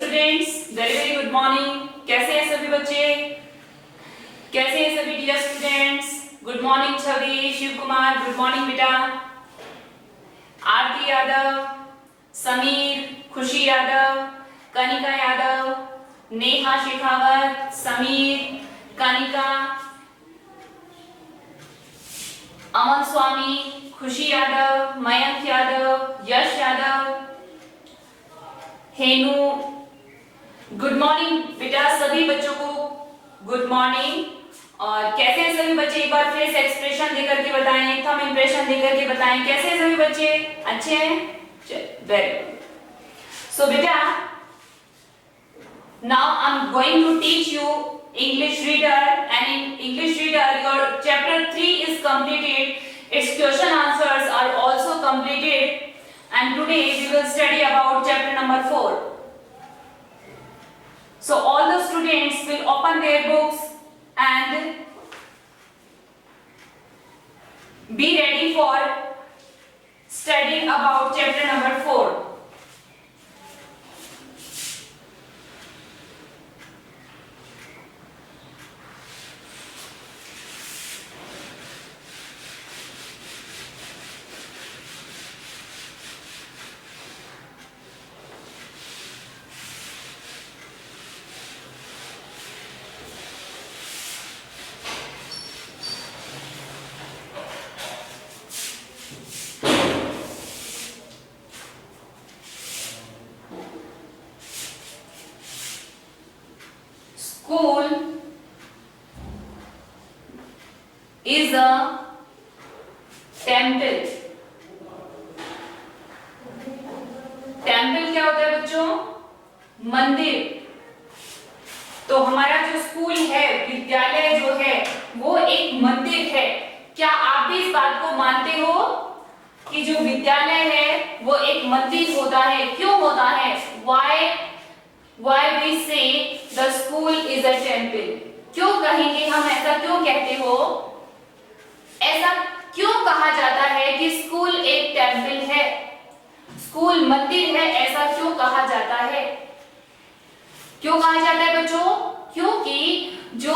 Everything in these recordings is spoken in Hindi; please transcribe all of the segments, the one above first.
Students, very very good morning. कैसे हैं सभी बच्चे? कैसे हैं सभी डियर स्टूडेंट्स? गुड मॉर्निंग छवि, शिव कुमार, गुड मॉर्निंग बेटा। आरती यादव, समीर, खुशी यादव, कनिका यादव, नेहा शेखावत, समीर, कनिका, अमन स्वामी, खुशी यादव, मयंक यादव, यश यादव, हेनू। गुड मॉर्निंग बेटा सभी बच्चों को, गुड मॉर्निंग। और कैसे हैं सभी बच्चे? एक बार फेस एक्सप्रेशन देकर के बताएं, थंब इंप्रेशन देकर के बताएं कैसे हैं सभी बच्चे? अच्छे हैं? Very good. सो बेटा, now I am going to teach you English reader, and in English reader your chapter 3 is completed. Its question answers are also completed, and today we will study about chapter number 4. So all the students will open their books and be ready for studying about chapter number 4. School is a temple. Temple क्या होता है बच्चों? मंदिर। तो हमारा जो स्कूल है, विद्यालय जो है, वो एक मंदिर है। क्या आप भी इस बात को मानते हो कि जो विद्यालय है वो एक मंदिर होता है? क्यों होता है? Why we say the school is a temple? क्यों कहेंगे हम? ऐसा क्यों कहते हो? ऐसा क्यों कहा जाता है कि स्कूल एक टेम्पल है, स्कूल मंदिर है? ऐसा क्यों कहा जाता है? क्यों कहा जाता है बच्चों? क्योंकि जो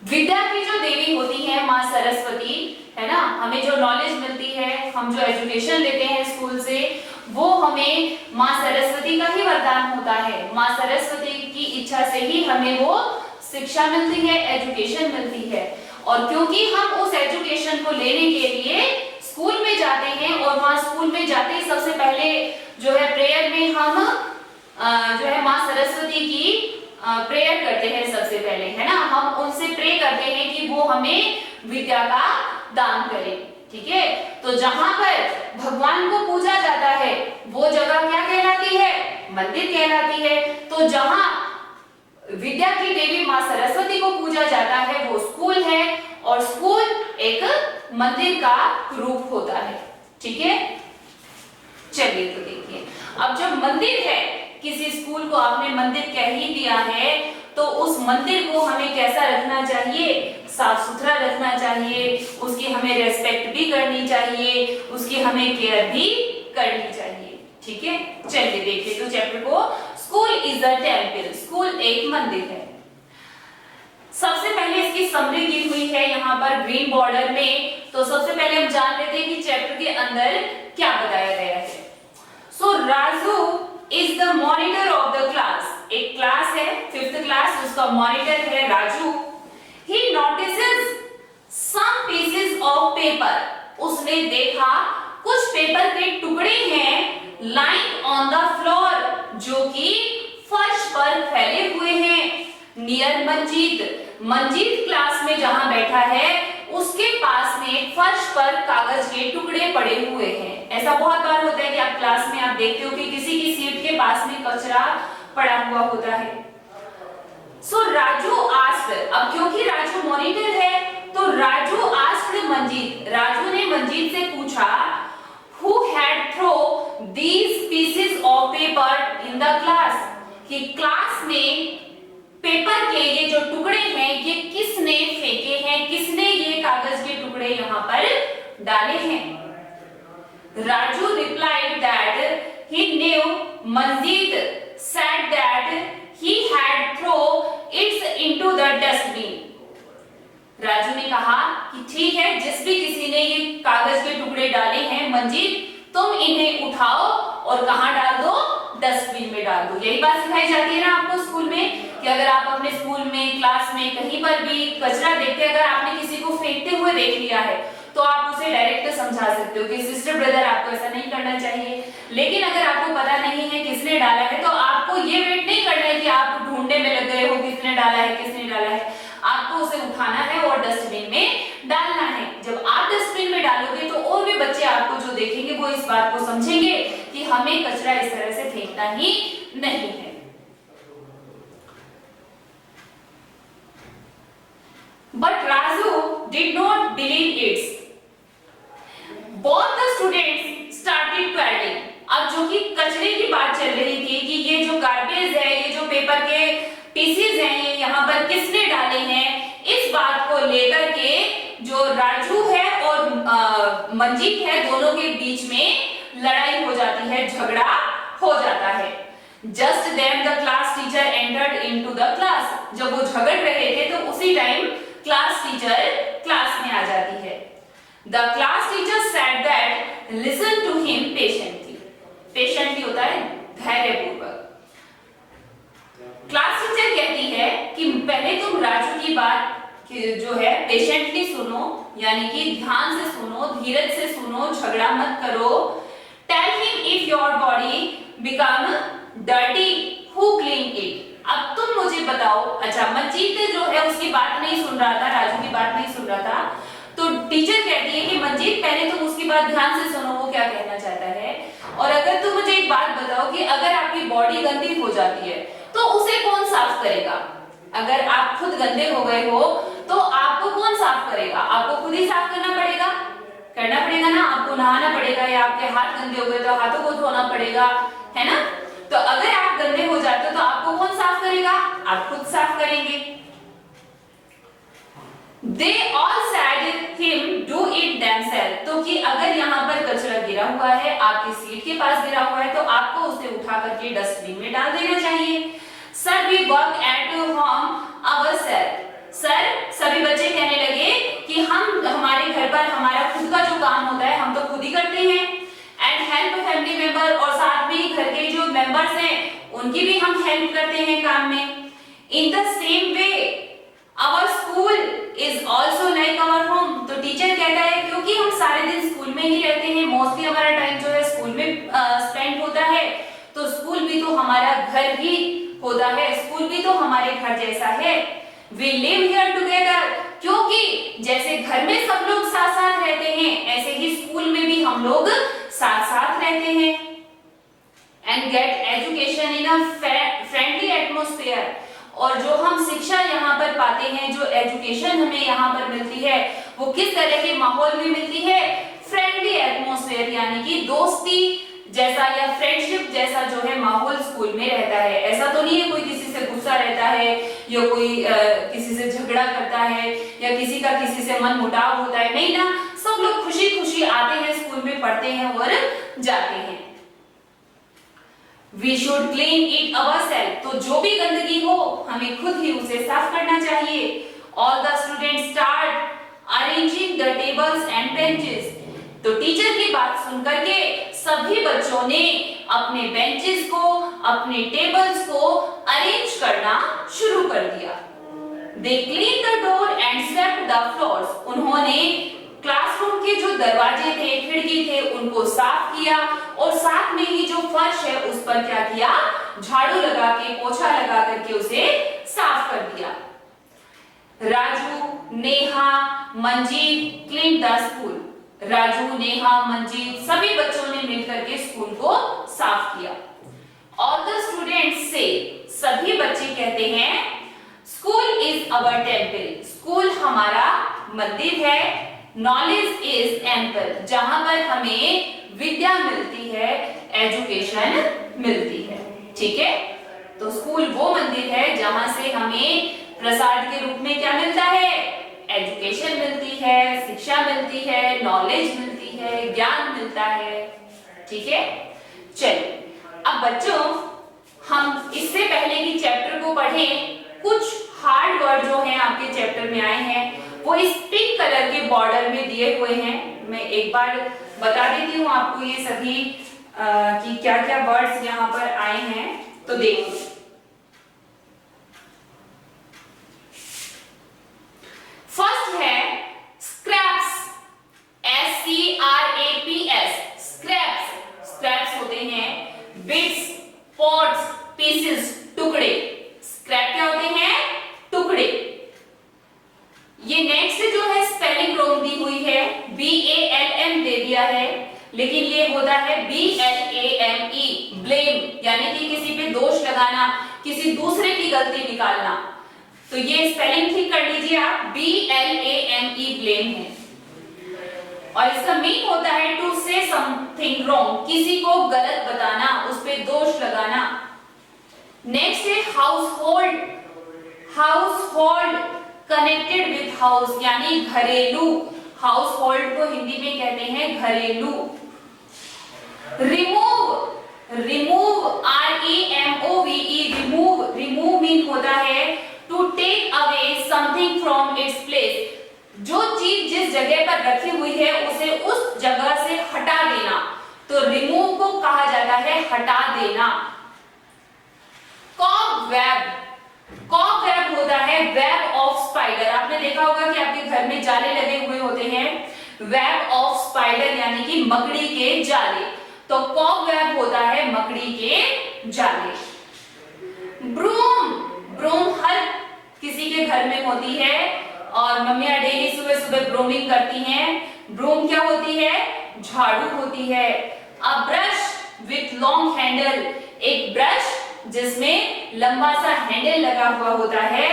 विद्या की जो देवी होती है माँ सरस्वती, है ना, हमें जो नॉलेज मिलती है, हम जो एजुकेशन लेते हैं स्कूल से, वो हमें माँ सरस्वती का ही वरदान होता है। माँ सरस्वती की इच्छा से ही हमें वो शिक्षा मिलती है, एजुकेशन मिलती है। और क्योंकि हम उस एजुकेशन को लेने के लिए स्कूल में जाते हैं, और वहाँ स्कूल में जाते ही सबसे पहले जो है प्रेयर में हम जो है माँ सरस्वती की प्रेयर करते हैं सबसे पहले, है ना। हम उनसे प्रे करते हैं कि वो हमें विद्या का दान करें, ठीक है। तो जहां पर भगवान को पूजा जाता है वो जगह क्या कहलाती है? मंदिर कहलाती है। तो जहां विद्या की देवी माँ सरस्वती को पूजा जाता है वो स्कूल है, और स्कूल एक मंदिर का रूप होता है, ठीक है। चलिए तो देखिए, अब जब मंदिर है, किसी स्कूल को आपने मंदिर कह ही दिया है, तो उस मंदिर को हमें कैसा रखना चाहिए? साफ सुथरा रखना चाहिए, उसकी हमें रेस्पेक्ट भी करनी चाहिए, उसकी हमें केयर भी करनी चाहिए, ठीक है। चलिए देखिए तो चैप्टर को, school is a temple, school एक मंदिर है। सबसे पहले इसकी समरी दी हुई है यहाँ पर ग्रीन बॉर्डर में। तो सबसे पहले हम जान लेते हैं कि चैप्टर के अंदर क्या बताया गया है। So Raju is the monitor of the class. एक क्लास है, 5th क्लास, उसका मॉनिटर है Raju. He notices some pieces of paper. उसने देखा कुछ पेपर के टुकड़े हैं lying on the floor, जो कि फर्श पर फैले हुए हैं। Near मंजीत, मंजीत क्लास में जहां बैठा है उसके पास में फर्श पर कागज के टुकड़े पड़े हुए हैं। ऐसा बहुत बार होता है कि आप क्लास में आप देखते हो कि किसी की सीट के पास में कचरा पड़ा हुआ होता है। सो राजू आस्क्ड, अब क्योंकि राजू मॉनिटर है तो राजू आस्क्ड मंजीत, राजू ने मंजीत से पूछा who had throw these pieces of paper in the class, कि क्लास में पेपर के ये जो टुकड़े हैं ये किसने फेंके हैं, किसने ये कागज के टुकड़े यहाँ पर डाले हैं। Raju replied that he knew Manjeet said that he had thrown it into the dustbin. Raju ने कहा कि ठीक है, जिस भी किसी ने ये कागज के टुकड़े डाले हैं मंजीत, तुम इन्हें उठाओ और कहां डाल दो? डस्टबिन में डाल दो। यही बात सिखाई जाती है ना आपको स्कूल में, कि अगर आप अपने स्कूल में, क्लास में, कहीं पर भी कचरा देखते हैं, अगर आपने किसी को फेंकते हुए देख लिया है तो आप उसे डायरेक्ट समझा सकते हो कि सिस्टर ब्रदर आपको ऐसा नहीं करना चाहिए। लेकिन अगर आपको पता नहीं है किसने डाला है तो आपको ये वेट नहीं करना है कि आप ढूंढने में लग गए हो किसने डाला है, किसने डाला है। आपको उसे उठाना है और डस्टबिन में डालना है। जब आप डस्टबिन में डालोगे तो और भी बच्चे आपको जो देखेंगे वो इस बात को समझेंगे कि हमें कचरा इस तरह से फेंकना ही नहीं है। But Raju did not believe it. Both the students started quarreling. अब जो कि कचरे की बात चल रही थी कि ये जो गार्बेज है, ये जो पेपर के पीसेस हैं, ये यहाँ पर किसने डाले हैं, इस बात को लेकर के जो राजू है और मंजीत है, दोनों के बीच में लड़ाई हो जाती है, झगड़ा हो जाता है। Just then the class teacher entered into the class. जब वो झगड़ रहे थे तो उसी टाइम क्लास टीचर क्लास में आ जाती है। The class teacher said that listen to him patiently. Patiently होता है धैर्यपूर्वक। क्लास टीचर कहती है कि पहले तुम राजू की बात जो है पेशेंटली सुनो, यानी कि ध्यान से सुनो, धीरज से सुनो, झगड़ा मत करो। Tell him if your body become dirty, who clean it? अब तुम मुझे बताओ। अच्छा, मंजीत जो है उसकी बात नहीं सुन रहा था, राजू की बात नहीं सुन रहा था, तो टीचर कहती है कि मंजीत पहले तुम उसकी बात ध्यान से सुनो, वो क्या कहना चाहता है। और अगर तुम मुझे एक बात बताओ कि अगर आपकी बॉडी गंदी हो जाती है तो उसे कौन साफ करेगा? अगर आप खुद गंदे हो गए हो तो आपको कौन साफ करेगा? आपको खुद ही साफ करना पड़ेगा ना। आपको नहाना पड़ेगा, या आपके हाथ गंदे हो गए तो हाथों को धोना पड़ेगा, है ना। तो अगर आप गंदे हो जाते हो तो आपको कौन साफ करेगा? आप खुद साफ करेंगे। They all said him do it themselves. तो कि अगर यहाँ पर कचरा गिरा हुआ है, आपकी सीट के पास गिरा हुआ है, तो आपको उसे उठा करके डस्टबिन में डाल देना चाहिए। Sir, we work at home ourselves. Sir, सभी बच्चे कहने लगे कि हम हमारे घर पर हमारा खुद का जो काम होता है हम तो खुद ही करते हैं। एंड हेल्प फैमिली मेंबर, और साथ में घर के जो मेंबर्स हैं उनकी भी हम हेल्प करते हैं काम में। In the same way our school is also like our home. तो टीचर कहता है क्योंकि हम सारे दिन स्कूल में ही रहते हैं, मोस्टली हमारा टाइम जो है स्कूल में स्पेंड होता है, तो स्कूल भी तो हमारा घर ही होता है, स्कूल भी तो हमारे घर जैसा है। We live here together, क्योंकि जैसे घर में सब लोग साथ साथ रहते हैं, ऐसे ही स्कूल में भी हम लोग साथ साथ रहते हैं। And get education in a friendly atmosphere, और जो हम शिक्षा यहाँ पर पाते हैं, जो एजुकेशन हमें यहाँ पर मिलती है, वो किस तरह के माहौल में मिलती है? फ्रेंडली एटमॉस्फेयर, यानी कि दोस्ती जैसा या फ्रेंडशिप जैसा जो है माहौल स्कूल में रहता है। ऐसा तो नहीं है कोई किसी से गुस्सा रहता है, या कोई किसी से झगड़ा करता है, या किसी का किसी से मन मुटाव होता है, नहीं ना। सब लोग खुशी खुशी आते हैं स्कूल में, पढ़ते हैं और जाते हैं। We should clean it ourselves. तो जो भी गंदगी हो हमें खुद ही उसे साफ करना चाहिए। All the students start arranging the tables and benches. तो टीचर की बात सुनकर के सभी बच्चों ने अपने बेंचेस को, अपने टेबल्स को अरेंज करना शुरू कर दिया। They cleaned the door and swept the floors. उन्होंने क्लासरूम के जो दरवाजे थे, खिड़की थे, उनको साफ किया, और साथ में ही जो फर्श है उस पर क्या किया? झाड़ू लगा के, पोछा लगा करके उसे साफ कर दिया। Raju, Neha, Manjeet clean the school. Raju, Neha, Manjeet सभी बच्चों ने मिलकर के स्कूल को साफ किया। All the students say, सभी बच्चे कहते हैं, school is our temple. School हमारा मंदिर है। नॉलेज इज एम्पल, जहां पर हमें विद्या मिलती है, एजुकेशन मिलती है। ठीक है, तो स्कूल वो मंदिर है जहां से हमें प्रसाद के रूप में क्या मिलता है? एजुकेशन मिलती है, शिक्षा मिलती है, नॉलेज मिलती है, ज्ञान मिलता है। ठीक है, चलिए अब बच्चों, हम इससे पहले कि चैप्टर को पढ़ें, कुछ हार्ड वर्ड जो हैं आपके चैप्टर में आए हैं वो इस पिंक कलर के बॉर्डर में दिए हुए हैं। मैं एक बार बता देती हूँ आपको ये सभी कि क्या क्या वर्ड्स यहाँ पर आए हैं। तो देखो, फर्स्ट है स्क्रैप्स, SCRAPS, स्क्रैप्स। स्क्रैप्स होते हैं बिट्स, पॉट्स, पीसेस, टुकड़े। स्क्रैप क्या होते हैं? टुकड़े। ये नेक्स्ट जो है स्पेलिंग रॉन्ग दी हुई है, BALM दे दिया है, लेकिन ये होता है BLAME, ब्लेम, यानी कि किसी पे दोष लगाना, किसी दूसरे की गलती निकालना। तो ये स्पेलिंग ठीक कर लीजिए आप, BLAME ब्लेम है। और इसका मीन होता है टू से समथिंग रॉन्ग, किसी को गलत बताना, उस पे दोष लगाना। नेक्स्ट है household, household connected with house, यानी घरेलू। हाउसहोल्ड को हिंदी में कहते हैं घरेलू। Remove, remove REMOVE, remove, remove mean होता है to take away something from its place, जो चीज जिस जगह पर रखी हुई है उसे उस जगह से हटा देना। तो रिमूव को कहा जाता है हटा देना। कॉबवेब, कॉबवेब होता है वेब ऑफ स्पाइडर। आपने देखा होगा कि आपके घर में जाले लगे हुए होते हैं, वेब ऑफ स्पाइडर यानी कि मकड़ी के जाले। तो कॉबवेब होता है मकड़ी के जाले। ब्रूम, ब्रूम हर किसी के घर में होती है और मम्मियां डेली सुबह सुबह ब्रूमिंग करती हैं। ब्रूम क्या होती है? झाड़ू होती है। A brush with long handle, एक ब्रश जिसमें लंबा सा हैंडल लगा हुआ होता है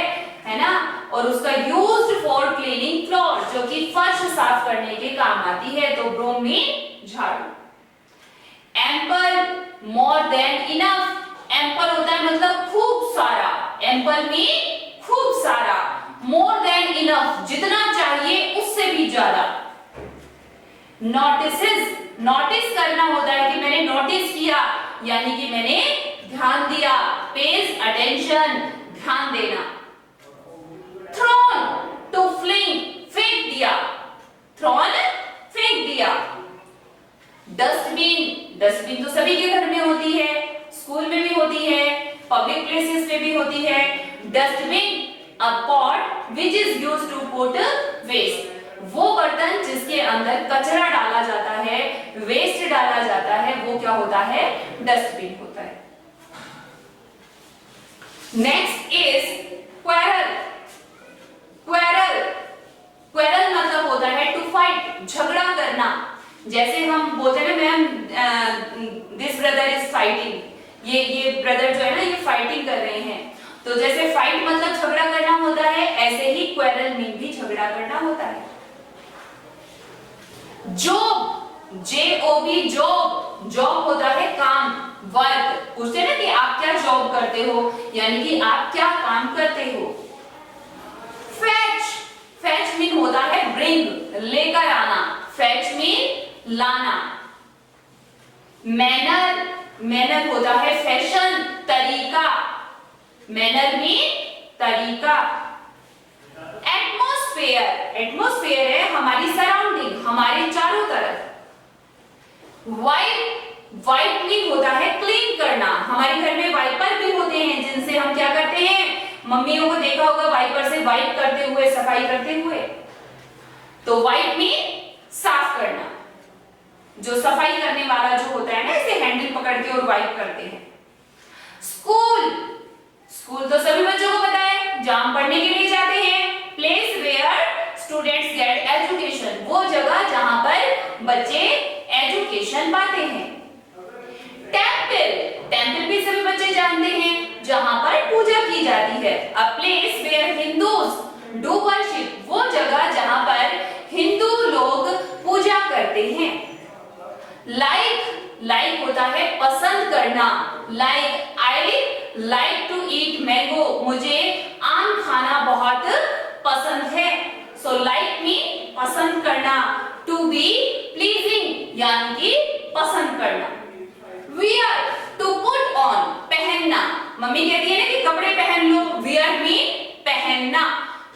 ना, और उसका यूज्ड फॉर क्लीनिंग फ्लोर, जो कि फर्श साफ करने के काम आती है। तो ब्रूम मीन झाड़ू। Ample, more than enough, ample होता है मतलब खूब सारा, एम्पल मीन खूब सारा। मोर देन इनफ, जितना चाहिए उससे भी ज्यादा। नोटिसेस, नोटिस करना होता है कि मैंने नोटिस किया, यानी कि मैंने ध्यान दिया, पेज अटेंशन, ध्यान देना। थ्रोन, टू फ्लिंग, फेंक दिया, थ्रोन फेंक दिया। डस्टबिन, डस्टबिन तो सभी के घर में होती है, स्कूल में भी होती है, पब्लिक प्लेसेस पे भी होती है। Dustbin, a pot which is used to put waste, वो बर्तन जिसके अंदर कचरा डाला जाता है, वेस्ट डाला जाता है, वो क्या होता है? डस्टबिन होता है। Next is quarrel, quarrel, quarrel मतलब होता है टू फाइट, झगड़ा करना। जैसे हम बोलते हैं ना ma'am this brother is fighting, ये ब्रदर जो है ना ये फाइटिंग कर रहे हैं। तो जैसे फाइट मतलब झगड़ा करना होता है, ऐसे ही क्वेरल मीन भी झगड़ा करना होता है। जॉब, JOB, जॉब, जॉब होता है काम, वर्क। पूछते हैं ना कि आप क्या जॉब करते हो, यानी कि आप क्या काम करते हो। फेच, फेच मीन होता है ब्रिंग, लेकर आना, फेच मीन लाना। मैनर, मैनर होता है फैशन, तरीका, मैनर मीन तरीका। एटमॉस्फेयर, एटमॉस्फेयर है हमारी सराउंडिंग, हमारे चारों तरफ। वाइप, वाइप मीन होता है क्लीन करना। हमारे घर में वाइपर भी होते हैं जिनसे हम क्या करते हैं, मम्मियों को देखा होगा वाइपर से वाइप करते हुए, सफाई करते हुए। तो वाइप मीन साफ करना, जो सफाई करने वाला जो होता है ना, इसे हैंडल पकड़ के और वाइप करते हैं। स्कूल, स्कूल तो सभी बच्चों को पता है, जहां पढ़ने के लिए जाते हैं। Place where students get education, वो जगह जहां पर बच्चे एजुकेशन पाते हैं। टेंपल, टेंपल भी सभी बच्चे जानते हैं, जहां पर पूजा की जाती है। A place where Hindus do worship, वो जगह जहां पर हिंदू लोग पूजा करते हैं। लाइक, लाइक होता है पसंद करना, like I like to eat mango, मुझे आम खाना बहुत पसंद है। सो लाइक मीन पसंद करना, टू बी प्लीजिंग यानी कि पसंद करना। वियर, टू मम्मी कहती है ना कि कपड़े पहन लो, wear मीन पहनना,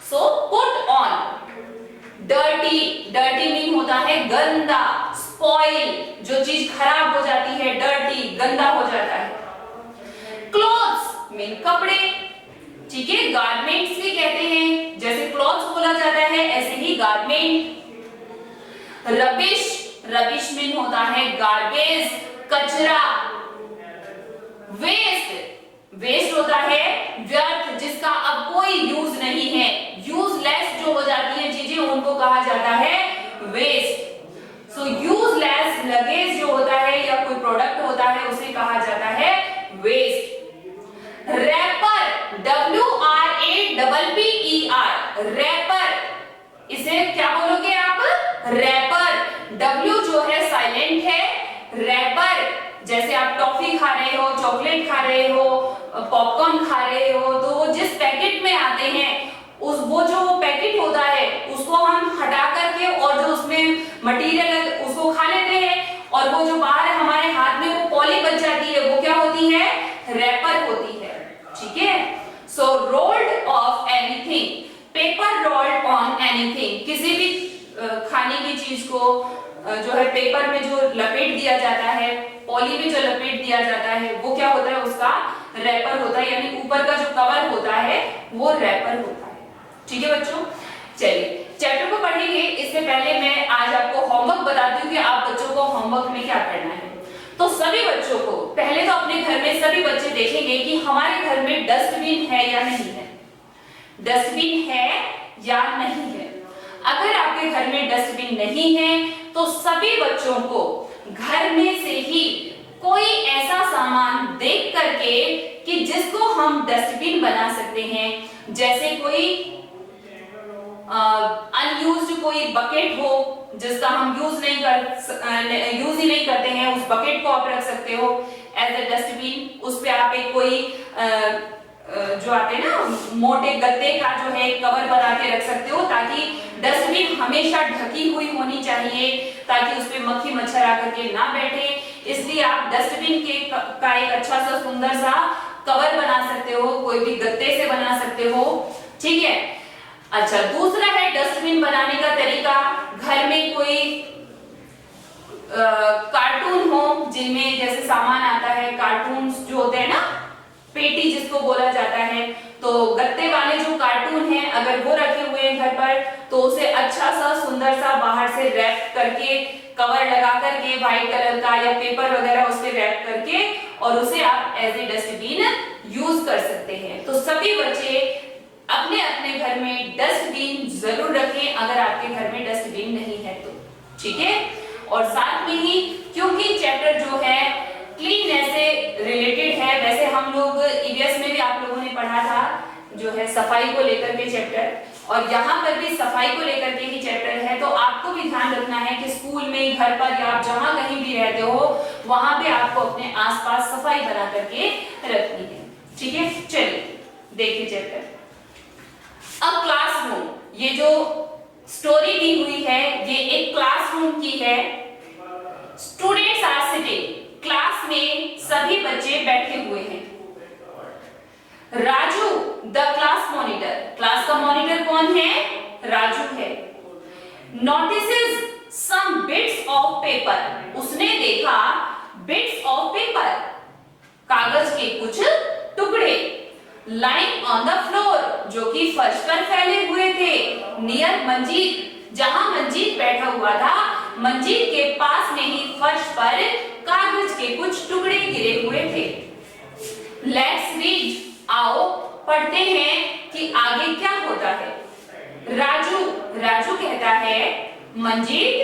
so put on। dirty, dirty mean होता है गंदा, spoil जो चीज खराब हो जाती है, dirty गंदा हो जाता है। clothes मीन कपड़े, ठीक है। गारमेंट्स भी कहते हैं, जैसे क्लॉथ्स बोला जाता है ऐसे ही गारमेंट। रबिश, रबिश मीन होता है गार्बेज, कचरा। वेस्ट, वेस्ट होता है व्यर्थ, जिसका अब कोई यूज नहीं है, यूजलेस जो हो जाती है चीजें उनको कहा जाता है वेस्ट। सो यूजलेस लगेज जो होता है या कोई प्रोडक्ट होता है उसे कहा जाता है वेस्ट। रैपर, WRAPPER, रैपर, इसे क्या बोलोगे आप? रैपर। W जो है साइलेंट है, रैपर जैसे आप टॉफी खा रहे हो, चॉकलेट खा रहे हो, पॉपकॉर्न खा रहे हो, तो वो जिस पैकेट में आते हैं उस वो जो पैकेट होता है उसको हम हटा करके और जो उसमें मटेरियल है उसको खा लेते हैं, और वो जो बाहर हमारे हाथ में वो पॉली बच जाती है, वो क्या होती है? रैपर होती है, ठीक है। So rolled off anything, paper rolled on anything, किसी भी खाने की चीज को जो है पेपर में जो लपेट दिया जाता है, पॉली में जो लपेट दिया जाता है, वो क्या होता है? उसका रैपर होता है, यानी ऊपर का जो कवर होता है वो रैपर होता है, ठीक है बच्चों। चलिए चैप्टर को पढ़ेंगे, इससे पहले मैं आज आपको होमवर्क बताती हूँ कि आप बच्चों को होमवर्क में क्या करना है। तो सभी बच्चों को पहले तो अपने घर में सभी बच्चे देखेंगे कि हमारे घर में डस्टबिन है या नहीं है, डस्टबिन है या नहीं है। अगर आपके घर में डस्टबिन नहीं है तो सभी बच्चों को घर में से ही कोई ऐसा सामान देख करके कि जिसको हम डस्टबिन बना सकते हैं, जैसे कोई अनयूज्ड कोई बकेट हो जिसका हम यूज ही नहीं करते हैं, उस बकेट को आप रख सकते हो एज ए डस्टबिन। उस पे आप एक कोई जो आते हैं ना मोटे गत्ते का जो है कवर बना के रख सकते हो, ताकि डस्टबिन हमेशा ढकी हुई होनी चाहिए ताकि उस पे मक्खी मच्छर आकर के ना बैठे। इसलिए आप डस्टबिन का एक अच्छा सा सुंदर सा कवर बना सकते हो, कोई भी गत्ते से बना सकते हो, ठीक है। अच्छा, दूसरा है डस्टबिन बनाने का तरीका, घर में कोई कार्टून हो जिनमें जैसे सामान आता है, कार्टून जो होते हैं ना, पेटी जिसको बोला जाता है, तो गत्ते वाले जो कार्टून हैं अगर वो रखे हुए हैं घर पर तो उसे अच्छा सा सुंदर सा बाहर से रैप करके, कवर लगा करके व्हाइट कलर का या पेपर वगैरह उस पे रैप करके और उसे आप एज ए डस्टबिन यूज कर सकते हैं। तो सभी बच्चे अपने अपने घर में डस्टबिन जरूर रखें अगर आपके घर में डस्टबिन नहीं है तो, ठीक है। और साथ में ही क्योंकि चैप्टर जो है क्लीननेस से रिलेटेड है, वैसे हम लोग ईवीएस में भी आप लोगों ने पढ़ा था जो है सफाई को लेकर के चैप्टर, और यहाँ पर भी सफाई को लेकर के ही चैप्टर है। तो आपको भी ध्यान रखना है कि स्कूल में, घर पर या आप जहाँ कहीं भी रहते हो वहां पे आपको अपने आसपास सफाई बना करके रखनी है, ठीक है। चलिए देखिए चैप्टर। अब क्लासरूम, ये जो स्टोरी दी हुई है ये एक क्लासरूम की है। स्टूडेंट्स आर सिटिंग, क्लास में सभी बच्चे बैठे हुए हैं। Raju the class monitor, class का मॉनिटर कौन है? राजू है। Notices some bits of paper, उसने देखा बिट्स ऑफ पेपर, कागज के कुछ टुकड़े। लाइंग ऑन द फ्लोर, जो कि फर्श पर फैले हुए थे। नियर मंजीत, जहां मंजीत बैठा हुआ था, मंजीत के पास में ही फर्श पर कागज के कुछ टुकड़े गिरे हुए थे। लेट्स रीड, आओ पढ़ते हैं कि आगे क्या होता है। राजू कहता है, Manjeet,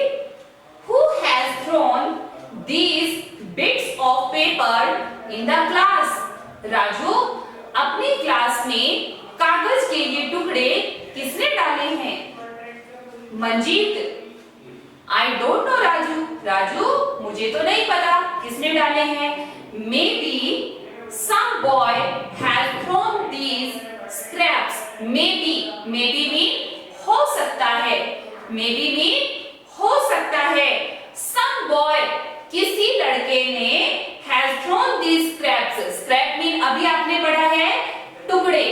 who has thrown these bits of paper in the class? Raju, अपनी क्लास में कागज के ये टुकड़े किसने डाले हैं? Manjeet, I don't know Raju, मुझे तो नहीं पता किसने डाले हैं। Maybe some boy has thrown these scraps. Maybe mean हो सकता है, maybe mean हो सकता है। Some boy, किसी लड़के ने has thrown these scraps. Scrap mean अभी आपने पढ़ा है टुकड़े,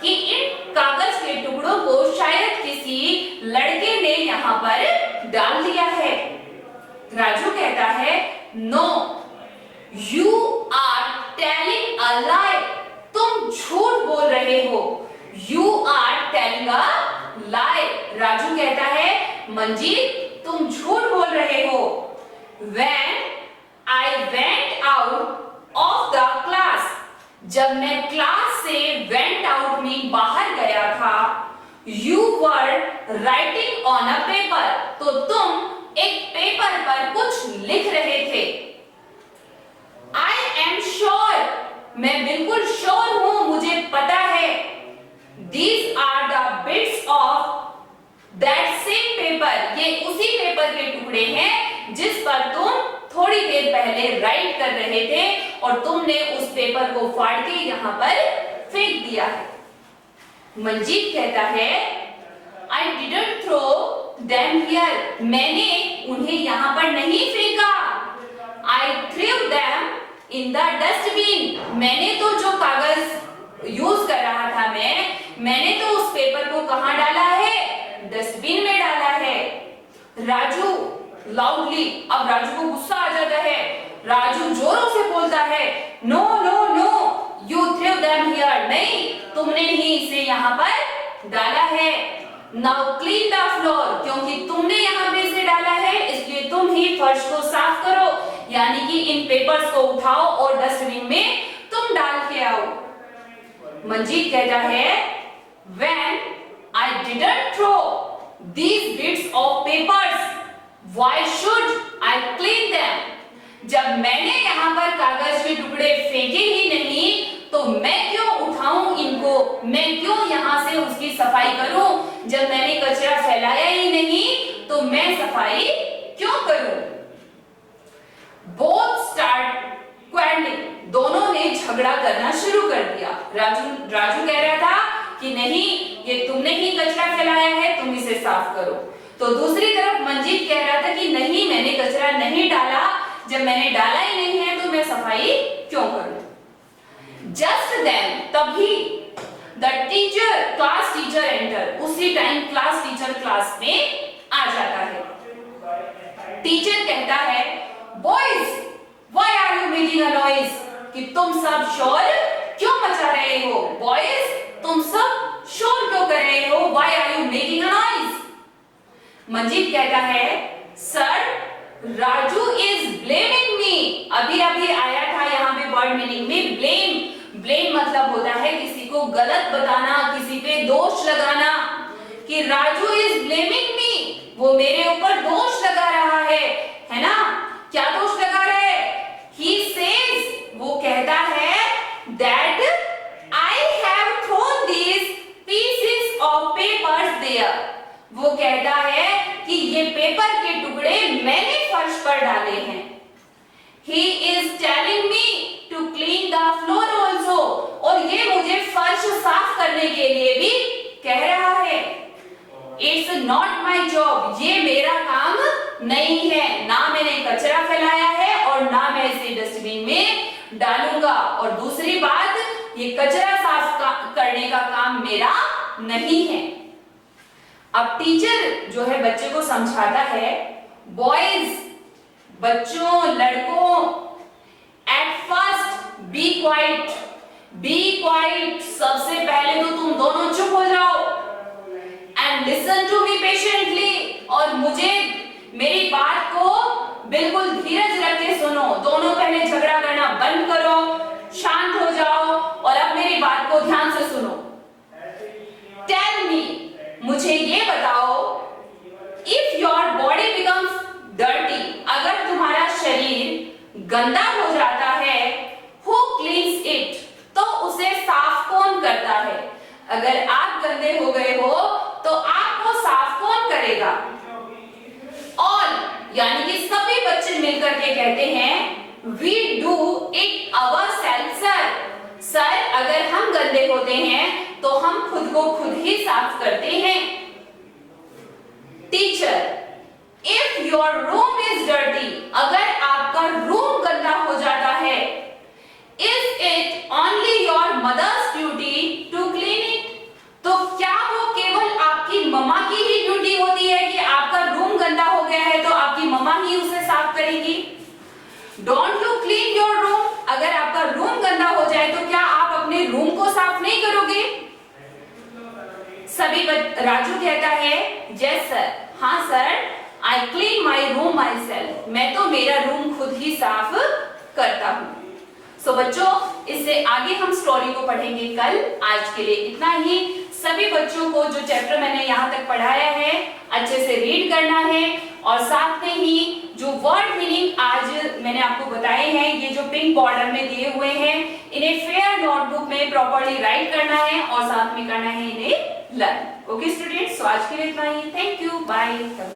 कि इन कागज के टुकड़ों को शायद किसी लड़के ने यहाँ पर डाल दिया है। राजू कहता है no, you are telling a lie, तुम झूठ बोल रहे हो। You are telling a lie. Raju कहता है मंजीत तुम झूठ बोल रहे हो। When I went out of the class, जब मैं क्लास से went out में बाहर गया था, you were writing on a paper, तो तुम एक पेपर पर कुछ लिख रहे थे। I am sure, मैं बिल्कुल श्योर हूं, मुझे पता है। These are the bits of that same paper, ये उसी पेपर के टुकड़े हैं जिस पर तुम थोड़ी देर पहले राइट कर रहे थे और तुमने उस पेपर को फाड़ के यहाँ पर फेंक दिया है। मंजीत कहता है I didn't throw them here, मैंने उन्हें यहाँ पर नहीं फेंका। I threw them in the dustbin, मैंने तो जो कागज यूज कर रहा था मैंने तो उस पेपर को कहाँ डाला है? डस्टबिन में डाला है। राजू लाउडली, अब राजू को गुस्सा आ जाता है। राजू जोरों से बोलता है no no no, you threw them here, नहीं तुमने ही इसे यहाँ पर डाला है। नाउ क्लीन द फ्लोर, क्योंकि तुमने यहाँ पे इसे डाला है इसलिए तुम ही फर्श को साफ करो, यानी कि इन पेपर्स को उठाओ और डस्टबिन में तुम डाल के आओ। मंजीत कहता है when I didn't throw these bits of papers, why should I clean them? जब मैंने यहाँ पर कागज के टुकड़े फेंके ही नहीं तो मैं क्यों उठाऊं इनको, मैं क्यों यहाँ से उसकी सफाई करूं? जब मैंने कचरा फैलाया ही नहीं तो मैं सफाई क्यों करूं? Both start quarreling, दोनों ने झगड़ा करना शुरू कर दिया। राजू कह रहा था कि नहीं ये तुमने ही कचरा फैलाया है, तुम इसे साफ करो। तो दूसरी तरफ मंजीत कह रहा था कि नहीं मैंने कचरा नहीं डाला, जब मैंने डाला ही नहीं है तो मैं सफाई क्यों करूं? जस्ट देन, तभी the teacher, class teacher enter, उसी टाइम क्लास टीचर क्लास में आ जाता है। टीचर कहता है boys why are you making a noise, कि तुम सब शोर क्यों मचा रहे हो? बॉयज तुम सब शोर क्यों कर रहे हो? Why are you making a noise? Manjeet कहता है sir Raju is blaming me, अभी अभी आया था यहाँ पे वर्ड मीनिंग में ब्लेम। ब्लेम मतलब होता है किसी को गलत बताना, किसी पे दोष लगाना, कि राजू इज ब्लेमिंग मी, वो मेरे ऊपर दोष लगा रहा है ना? क्या दोष लगा रहा है? ही सेज, वो कहता है that I have thrown these pieces of papers there, वो कहता है कि ये पेपर के टुकड़े मैंने फर्श पर डाले हैं। He is telling me to clean the floor also, और ये मुझे फर्श साफ करने के लिए भी कह रहा है। It's not my job, ये मेरा काम नहीं है, ना मैंने कचरा फैलाया है और ना मैं इसे डस्टबिन में डालूंगा। और दूसरी बात, ये कचरा साफ करने का काम मेरा नहीं है। अब टीचर जो है बच्चे को समझाता है बॉयज, बच्चों, लड़कों, at first be quiet, be quiet, सबसे पहले तो तुम दोनों चुप हो जाओ, and listen to me patiently, और मुझे मेरी बात को बिल्कुल धीरज रख के सुनो। दोनों पहले झगड़ा करना बंद करो, शांत हो जाओ और अब मेरी बात को ध्यान से सुनो। टेल मी, मुझे ये बताओ, if your body becomes dirty, अगर तुम्हारा शरीर गंदा हो जाता है, हु क्लीन्स इट, तो उसे साफ कौन करता है? अगर आप गंदे हो गए हो तो आपको साफ कौन करेगा? ऑल, यानी कि सभी बच्चे मिलकर के कहते हैं we do it ourselves sir, sir अगर हम गंदे होते हैं तो हम खुद को खुद ही साफ करते हैं। Teacher, if your room is dirty, अगर आपका रूम गंदा हो जाता है, is it only mother's duty to clean it. तो क्या वो केवल आपकी मम्मा की ही ड्यूटी होती है कि आपका रूम गंदा हो गया है तो आपकी मम्मा ही उसे साफ करेगी? Don't you clean your room? अगर आपका रूम गंदा हो जाए तो क्या आप अपने रूम को साफ नहीं करोगे? राजू कहता है यस सर, हाँ sir, I clean my room my self, मैं तो मेरा रूम खुद ही साफ करता हूँ। सो बच्चों, इससे आगे हम स्टोरी को पढ़ेंगे कल। आज के लिए इतना ही। सभी बच्चों को जो चैप्टर मैंने यहाँ तक पढ़ाया है अच्छे से रीड करना है और साथ में ही जो वर्ड मीनिंग आज मैंने आपको बताए हैं, ये जो पिंक बॉर्डर में दिए हुए हैं, इन्हें फेयर नोटबुक में प्रॉपर्ली राइट करना है और साथ में करना है इन्हें लर्न। ओके स्टूडेंट्स, सो आज के लिए इतना ही। Thank you, bye.